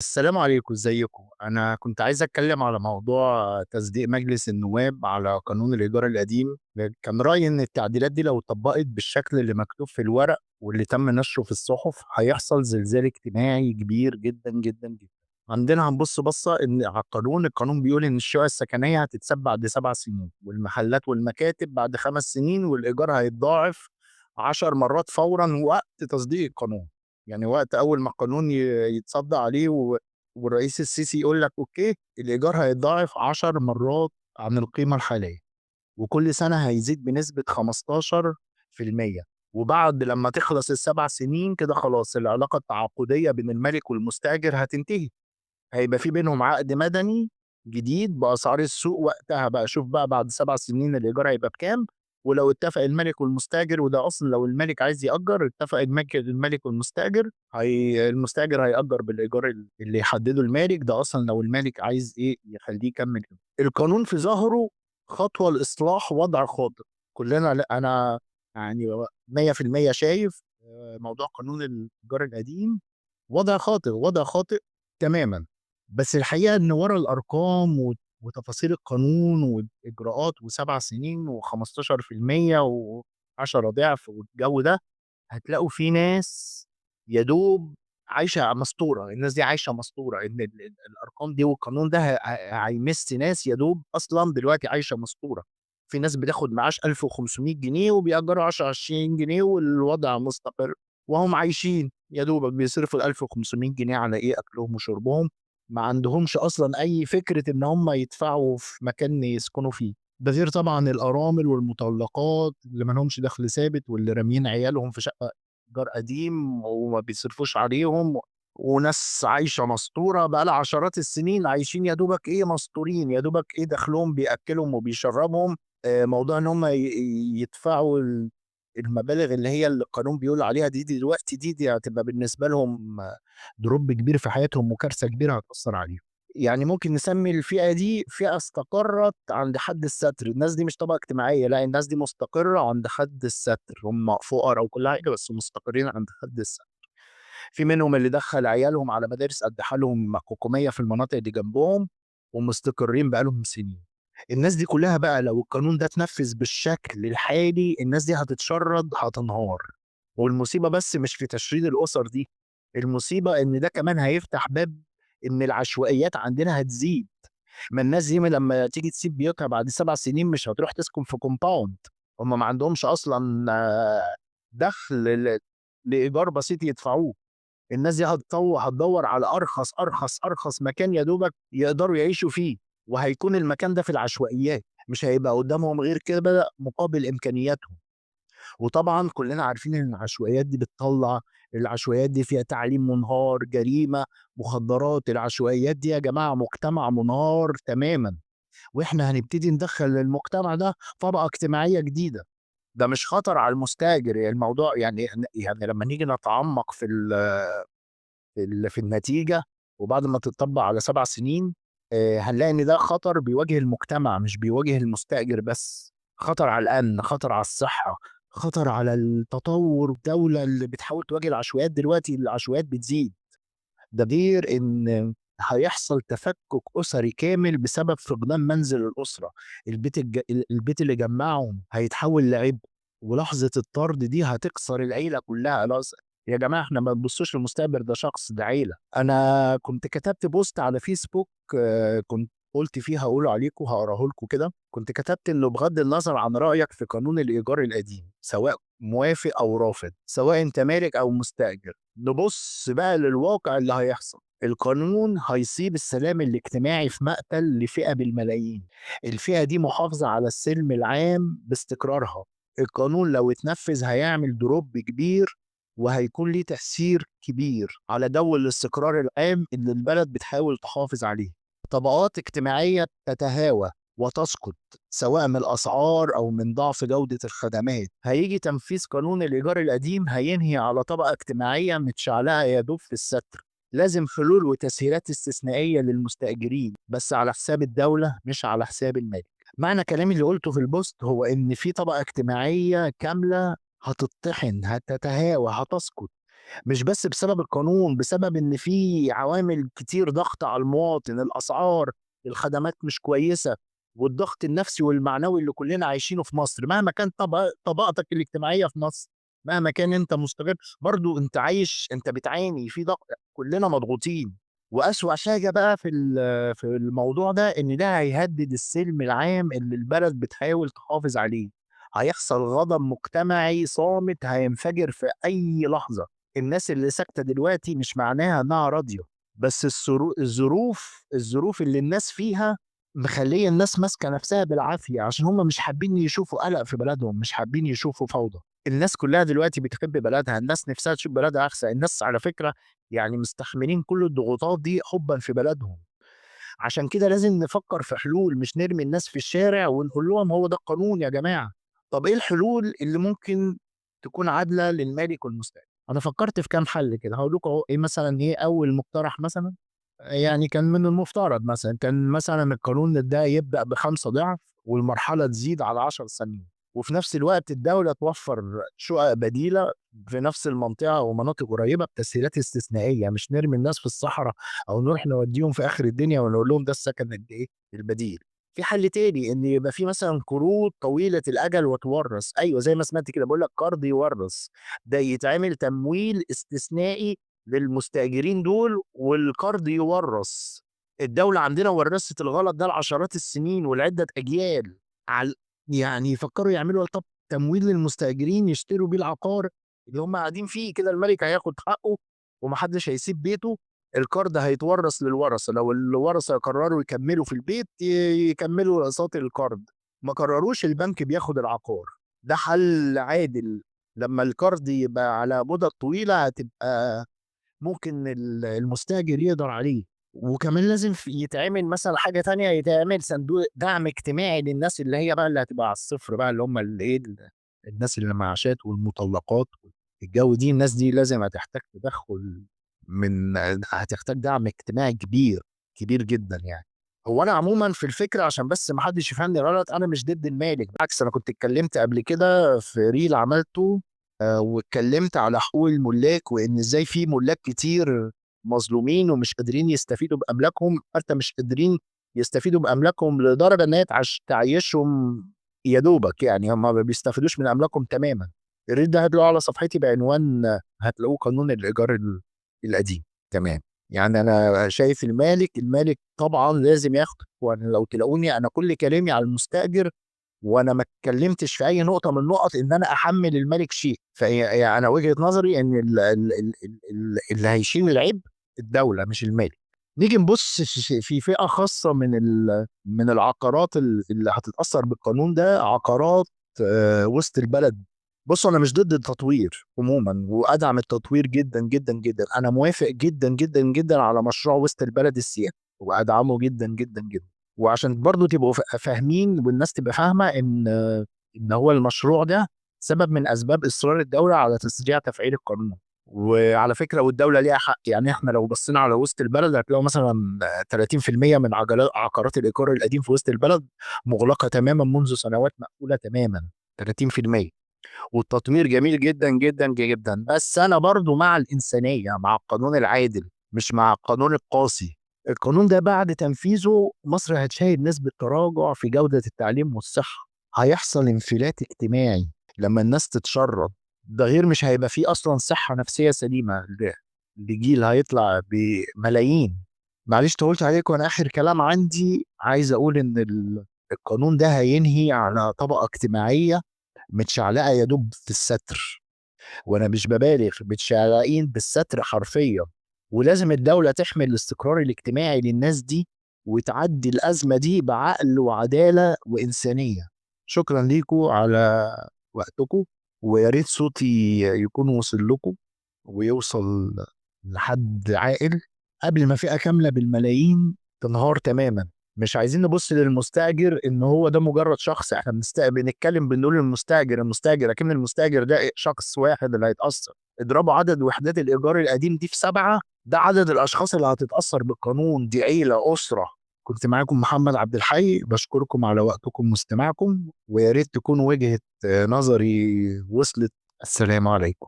السلام عليكم، ازيكم؟ أنا كنت عايز أتكلم على موضوع تصديق مجلس النواب على قانون الإيجار القديم. كان رأيي إن التعديلات دي لو اتطبقت بالشكل اللي مكتوب في الورق واللي تم نشره في الصحف هيحصل زلزال اجتماعي كبير جدا جدا جدا. عندنا هنبص بصة إن على القانون بيقول إن الشقق السكنية هتتساب بعد 7 سنين، والمحلات والمكاتب بعد 5 سنين، والإيجار هيتضاعف 10 مرات فورا وقت تصديق القانون. يعني وقت أول ما القانون يتصدّى عليه والرئيس السيسي يقول لك أوكي، الإيجار هيتضاعف 10 مرات عن القيمة الحالية، وكل سنة هيزيد بنسبة 15%. وبعد لمّا تخلص ال7 سنين كده خلاص العلاقة التعاقدية بين المالك والمستأجر هتنتهي، هيبقى في بينهم عقد مدني جديد بأسعار السوق وقتها بقى. شوف بقى بعد 7 سنين الإيجار هيبقى بكام، ولو اتفق المالك والمستأجر، وده أصلًا لو المالك عايز يأجّر، اتفق المالك والمستأجر، المستأجر هيأجّر بالإيجار اللي يحدّده المالك، ده أصلًا لو المالك عايز إيه، يخلّيه يكمّل كده. القانون في ظاهره خطوة لإصلاح وضع خاطئ. كُلّنا أنا يعني 100% شايف موضوع قانون الإيجار القديم وضع خاطئ، وضع خاطئ تمامًا. بس الحقيقة إن ورا الأرقام وتفاصيل القانون والإجراءات و7 سنين و15% و10 ضِعف والجو ده، هتلاقوا في ناس يا دوب عايشة مستورة. الناس دي عايشة مستورة، إن الأرقام دي والقانون ده هيمِس ناس يا دوب أصلًا دلوقتي عايشة مستورة. في ناس بتاخد معاش 1500 جنيه وبيأجّروا 10، 20 جنيه والوضع مستقر، وهُم عايشين يا دوبك بيصرفوا ال1500 جنيه على إيه، أكلهم وشربهم. ما عندهمش أصلًا أي فكرة إن هُم يدفعوا في مكان يسكنوا فيه. ده غير طبعًا الأرامل والمطلقات اللي ما لهمش دخل ثابت، واللي راميين عيالهم في شقة إيجار قديم وما بيصرفوش عليهم، وناس عايشة مستورة بقى لها عشرات السنين عايشين يا دوبك إيه مستورين، يا دوبك إيه دخلهم بيأكلهم وبيشربهم. موضوع إن هُم يدفعوا المبالغ اللي هي اللي القانون بيقول عليها دي دلوقتي دي هتبقى بالنسبة لهم drop كبير في حياتهم وكارثة كبيرة هتأثّر عليهم. يعني ممكن نسمّي الفئة دي فئة استقرّت عند حد الستر. الناس دي مش طبقة اجتماعية، لأ الناس دي مستقرة عند حد الستر، هم فقرا وكل حاجة بس مستقرين عند حد الستر. في منهم اللي دخّل عيالهم على مدارس قد حالهم حكومية في المناطق اللي جنبهم ومستقرين بقى لهم سنين. الناس دي كلّها بقى لو القانون ده اتنفّذ بالشكل الحالي، الناس دي هتتشرّد، هتنهار. والمصيبة بس مش في تشريد الأسر دي، المصيبة إن ده كمان هيفتح باب إن العشوائيات عندنا هتزيد. ما الناس دي لمّا تيجي تسيب بيوتها بعد 7 سنين مش هتروح تسكن في compound. هم ما عندهمش أصلًا دخل لإيجار بسيط يدفعوه. الناس دي هتدوّر على أرخص مكان يا دوبك يقدروا يعيشوا فيه، وهيكون المكان ده في العشوائيات، مش هيبقى قدّامهم غير كده مقابل إمكانياتهم. وطبعًا كلّنا عارفين إن العشوائيات دي فيها تعليم منهار، جريمة، مخدرات. العشوائيات دي يا جماعة مجتمع منهار تمامًا، وإحنا هنبتدي ندخّل للمجتمع ده طبقة اجتماعية جديدة. ده مش خطر على المستأجر، يعني الموضوع يعني لمّا نيجي نتعمق في النتيجة، وبعد ما تتطبّق على 7 سنين، هنلاقي إن ده خطر بيواجه المجتمع مش بيواجه المستأجر بس. خطر على الأمن، خطر على الصحة، خطر على التطوّر الدولة اللي بتحاول تواجه العشوائيات دلوقتي. العشوائيات بتزيد. ده غير إن هيحصل تفكُّك أسري كامل بسبب فقدان منزل الأسرة. البيت اللي جمّعهم هيتحوّل لعبء، ولحظة الطرد دي هتكسر العيلة كلّها. يا جماعة إحنا ما تبصّوش للمستقبل ده شخص، ده عيلة. أنا كنت كتبت بوست على فيسبوك، كنت قُلت فيه هاقوله عليكم هاقراه لكم كده. كنت كتبت إنه بغض النظر عن رأيك في قانون الإيجار القديم، سواء موافق أو رافض، سواء أنت مالك أو مستأجر، نبُص بقى للواقع اللي هيحصل. القانون هيصيب السلام الاجتماعي في مقتل لفئة بالملايين. الفئة دي محافظة على السلم العام باستقرارها. القانون لو اتنفّذ هيعمل drop كبير، وهيكون ليه تأثير كبير على جو الاستقرار العام اللي البلد بتحاول تحافظ عليه. طبقات اجتماعية تتهاوى وتسقط، سواء من الأسعار أو من ضعف جودة الخدمات. هييجي تنفيذ قانون الإيجار القديم هينهي على طبقة اجتماعية متشعلقة يا دوب في الستر. لازم حلول وتسهيلات استثنائية للمستأجرين، بس على حساب الدولة مش على حساب المالك. معنى كلامي اللي قُلته في البوست هو إن في طبقة اجتماعية كاملة هتطحن، هتتهاوى، هتسقط. مش بس بسبب القانون، بسبب إن في عوامل كتير ضاغطة على المواطن، الأسعار، الخدمات مش كويسة، والضغط النفسي والمعنوي اللي كلنا عايشينه في مصر، مهما كان طبقتك الاجتماعية في مصر، مهما كان أنت مستقر، برضه أنت عايش، أنت بتعاني في ضغط، كلنا مضغوطين. وأسوأ حاجة بقى في الموضوع ده إن ده هيهدد السلم العام اللي البلد بتحاول تحافظ عليه، هيحصل غضب مجتمعي صامت هينفجر في أي لحظة. الناس اللي ساكتة دلوقتي مش معناها إنها راضية، بس الظروف اللي الناس فيها مخلية الناس ماسكة نفسها بالعافية، عشان هم مش حابين يشوفوا قلق في بلدهم، مش حابين يشوفوا فوضى. الناس كلها دلوقتي بتحب بلدها، الناس نفسها تشوف بلدها أحسن، الناس على فكرة يعني مستحملين كل الضغوطات دي حبا في بلدهم. عشان كده لازم نفكر في حلول، مش نرمي الناس في الشارع ونقول لهم هو ده القانون يا جماعة. طب إيه الحلول اللي ممكن تكون عادلة للمالك والمستأجر؟ أنا فكرت في كام حل كده، هاقول لكم أهو. إيه مثلًا، إيه أول مقترح مثلًا، يعني كان من المفترض مثلًا، كان مثلًا القانون ده يبدأ ب5 ضعف والمرحلة تزيد على 10 سنين، وفي نفس الوقت الدولة توفّر شقق بديلة في نفس المنطقة ومناطق قريبة بتسهيلات استثنائية، مش نرمي الناس في الصحرا أو نروح نودّيهم في آخر الدنيا ونقول لهم ده السكن الإيه، البديل. في حل تاني، إن يبقى في مثلًا قروض طويلة الأجل وتورّث، أيوه زي ما سمعت كده، باقول لك قرض يورّث، ده يتعمل تمويل استثنائي للمستأجرين دول والقرض يورّث. الدولة عندنا ورّثت الغلط ده لعشرات السنين ولعدة أجيال. يعني يفكّروا يعملوا تمويل للمستأجرين يشتروا بيه العقار اللي هم قاعدين فيه، كده الملك هياخد حقّه وما حدّش هيسيب بيته، القرض هيتورّث للورثة، لو الورثة قرروا يكمّلوا في البيت يكمّلوا أقساط القرض، ما قرروش البنك بياخد العقار. ده حل عادل، لمّا القرض يبقى على مُدَد طويلة هتبقى ممكن المستأجر يقدر عليه. وكمان لازم يتعمل مثلًا حاجة تانية، يتعمل صندوق دعم اجتماعي للناس اللي هي بقى اللي هتبقى على الصفر بقى، اللي هم الإيه، الناس اللي معاشات والمطلقات الجو دي، الناس دي لازم هتحتاج تدخُّل من هتحتاج دعم اجتماعي كبير، كبير جدًا يعني. هو أنا عمومًا في الفكرة، عشان بس ما حدش يفهمني غلط، أنا مش ضد المالك، بالعكس أنا كنت اتكلمت قبل كده في reel عملته، واتكلمت على حقوق الملاك، وإن إزاي في ملاك كتير مظلومين ومش قادرين يستفيدوا بأملاكهم، حتى مش قادرين يستفيدوا بأملاكهم لدرجة إن هي تعيّشهم يا دوبك، يعني هم ما بيستفيدوش من أملاكهم تمامًا. الريل ده هتلاقوه على صفحتي بعنوان، هتلاقوه قانون الإيجار القديم، تمام. يعني أنا شايف المالك طبعًا لازم ياخد، وأنا لو تلاقوني أنا كل كلامي على المستأجر، وأنا ما اتكلمتش في أي نقطة من النقط إن أنا أحمّل المالك شيء، يعني أنا وجهة نظري إن اللي هيشيل العبء الدولة مش المالك. نيجي نبُص في فئة خاصة من العقارات اللي هتتأثّر بالقانون ده، عقارات وسط البلد. بُصّوا أنا مش ضد التطوير عمومًا، وأدعم التطوير جدًا، جدًا، جدًا. أنا موافق جدًا، جدًا، جدًا على مشروع وسط البلد السياحي، وأدعمه جدًا، جدًا، جدًا. وعشان برضه تبقوا فاهمين والناس تبقى فاهمة إن هو المشروع ده سبب من أسباب إصرار الدولة على تشجيع تفعيل القانون. وعلى فكرة والدولة ليها حق، يعني إحنا لو بصينا على وسط البلد هتلاقوا مثلًا 30% من عقارات الإيجار القديم في وسط البلد مُغلقة تمامًا منذ سنوات، مقفولة تمامًا، 30%. والتطوير جميل جدًا، جدًا، جدًا، بس أنا برضه مع الإنسانية، مع القانون العادل، مش مع القانون القاسي. القانون ده بعد تنفيذه مصر هتشهد نسبة تراجع في جودة التعليم والصحة، هيحصل انفلات اجتماعي لمّا الناس تتشرّد، ده غير مش هيبقى في أصلًا صحة نفسية سليمة لجيل هيطلع بملايين. معلش طوّلت عليكم، أنا آخر كلام عندي عايز أقول إن القانون ده هينهي على طبقة اجتماعية متشعلقة يا دوب في الستر، وأنا مش بابالغ، متشعلقين بالستر حرفيًا، ولازم الدولة تحمي الاستقرار الاجتماعي للناس دي، وتعدّي الأزمة دي بعقل وعدالة وإنسانية. شكرًا ليكم على وقتكم، ويا ريت صوتي يكون وصل لكم، ويوصل لحد عاقل قبل ما فئة كاملة بالملايين تنهار تمامًا. مش عايزين نبُص للمستأجر إن هو ده مجرد شخص، إحنا بنتكلم بنقول المستأجر، أكن المستأجر ده شخص واحد اللي هيتأثّر. اضربوا عدد وحدات الإيجار القديم دي في 7، ده عدد الأشخاص اللي هتتأثّر بالقانون، دي عيلة، أسرة. كنت معاكم محمد عبد الحي، باشكركم على وقتكم واستماعكم، ويا ريت تكون وجهة نظري وصلت. السلام عليكم.